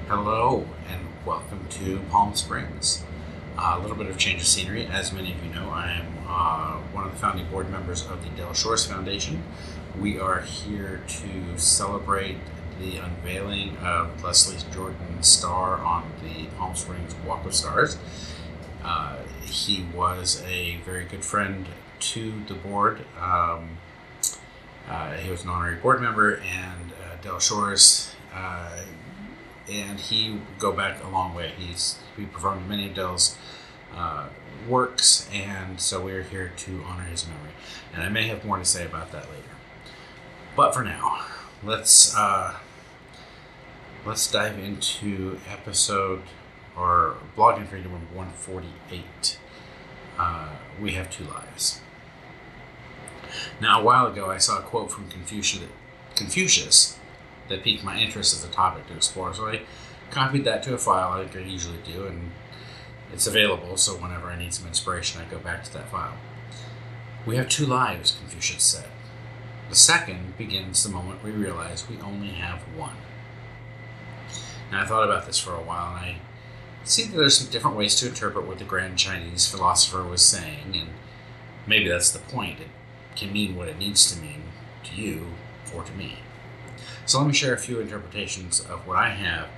Hello and welcome to Palm Springs. A little bit of change of scenery. As many of you know, I am one of the founding board members of the Del Shores Foundation. We are here to celebrate the unveiling of Leslie Jordan's star on the Palm Springs Walk of Stars. He was a very good friend to the board. He was an honorary board member, and Del Shores and he would go back a long way. He performed many of Del's works, and so we're here to honor his memory. And I may have more to say about that later. But for now, let's dive into episode or blog entry number 148. We have two lives. Now, a while ago, I saw a quote from Confucius that piqued my interest as a topic to explore. So I copied that to a file like I usually do, and it's available, so whenever I need some inspiration, I go back to that file. We have two lives, Confucius said. The second begins the moment we realize we only have one. Now, I thought about this for a while, and I see that there's some different ways to interpret what the grand Chinese philosopher was saying, and maybe that's the point. It can mean what it needs to mean to you or to me. So let me share a few interpretations of what I have,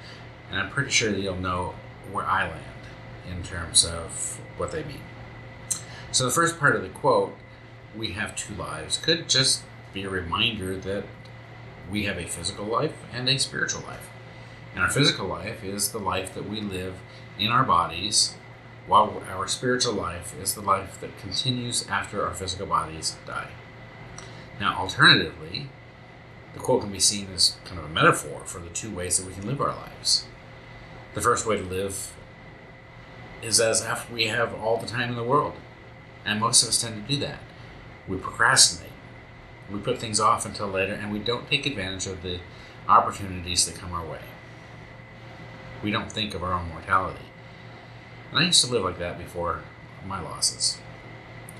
and I'm pretty sure that you'll know where I land in terms of what they mean. So the first part of the quote, "we have two lives," could just be a reminder that we have a physical life and a spiritual life. And our physical life is the life that we live in our bodies, while our spiritual life is the life that continues after our physical bodies die. Now, alternatively, the quote can be seen as kind of a metaphor for the two ways that we can live our lives. The first way to live is as if we have all the time in the world. And most of us tend to do that. We procrastinate. We put things off until later, and we don't take advantage of the opportunities that come our way. We don't think of our own mortality. And I used to live like that before my losses.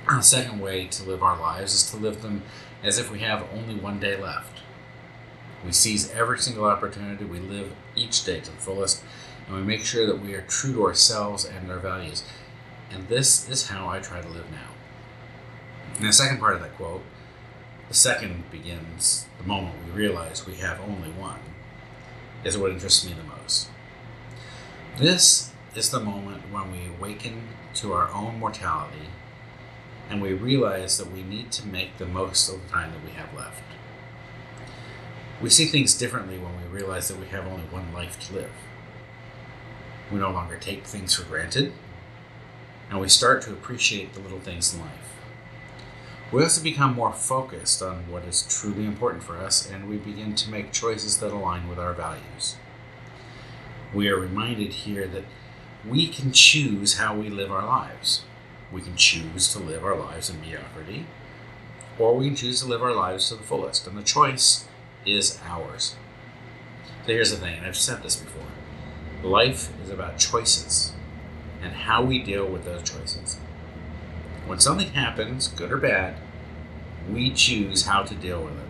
The second way to live our lives is to live them as if we have only one day left. We seize every single opportunity, we live each day to the fullest, and we make sure that we are true to ourselves and our values. And this is how I try to live now. In the second part of that quote, the second begins the moment we realize we have only one, is what interests me the most. This is the moment when we awaken to our own mortality and we realize that we need to make the most of the time that we have left. We see things differently when we realize that we have only one life to live. We no longer take things for granted, and we start to appreciate the little things in life. We also become more focused on what is truly important for us, and we begin to make choices that align with our values. We are reminded here that we can choose how we live our lives. We can choose to live our lives in mediocrity, or we can choose to live our lives to the fullest, and the choice is ours. So here's the thing, and I've said this before. Life is about choices and how we deal with those choices. When something happens, good or bad, we choose how to deal with it.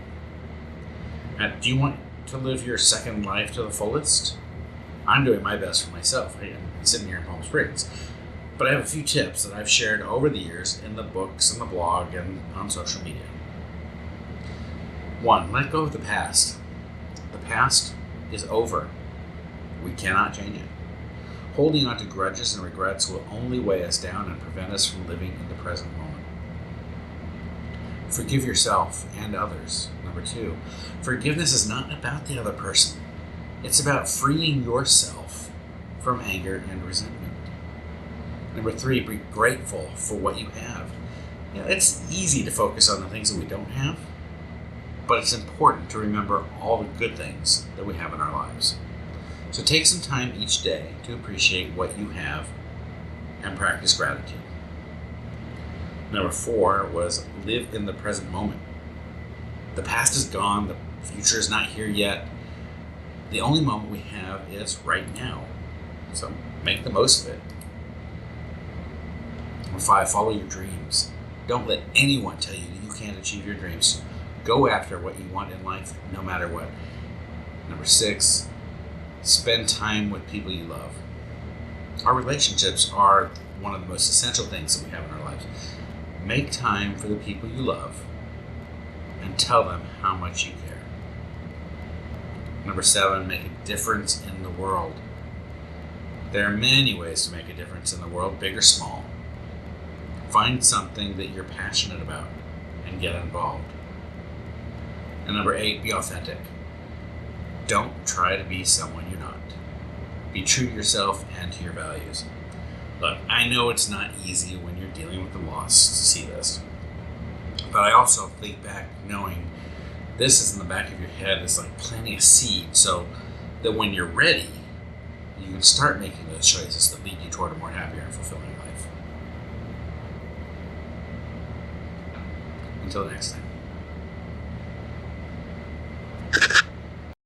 Now, do you want to live your second life to the fullest? I'm doing my best for myself. I'm sitting here in Palm Springs. But I have a few tips that I've shared over the years in the books and the blog and on social media. 1, let go of the past. The past is over. We cannot change it. Holding on to grudges and regrets will only weigh us down and prevent us from living in the present moment. Forgive yourself and others. Number 2, forgiveness is not about the other person. It's about freeing yourself from anger and resentment. Number 3, be grateful for what you have. It's easy to focus on the things that we don't have, but it's important to remember all the good things that we have in our lives. So take some time each day to appreciate what you have and practice gratitude. Number 4 was live in the present moment. The past is gone, the future is not here yet. The only moment we have is right now. So make the most of it. Number 5, follow your dreams. Don't let anyone tell you that you can't achieve your dreams. Go after what you want in life, no matter what. Number 6, Spend time with people you love. Our relationships are one of the most essential things that we have in our lives. Make time for the people you love and tell them how much you care. Number 7, make a difference in the world. There are many ways to make a difference in the world, big or small. Find something that you're passionate about and get involved. And number 8, be authentic. Don't try to be someone you're not. Be true to yourself and to your values. Look, I know it's not easy when you're dealing with the loss to see this. But I also think back knowing this is in the back of your head is like planting a seed so that when you're ready, you can start making those choices that lead you toward a more happier and fulfilling life. Until next time.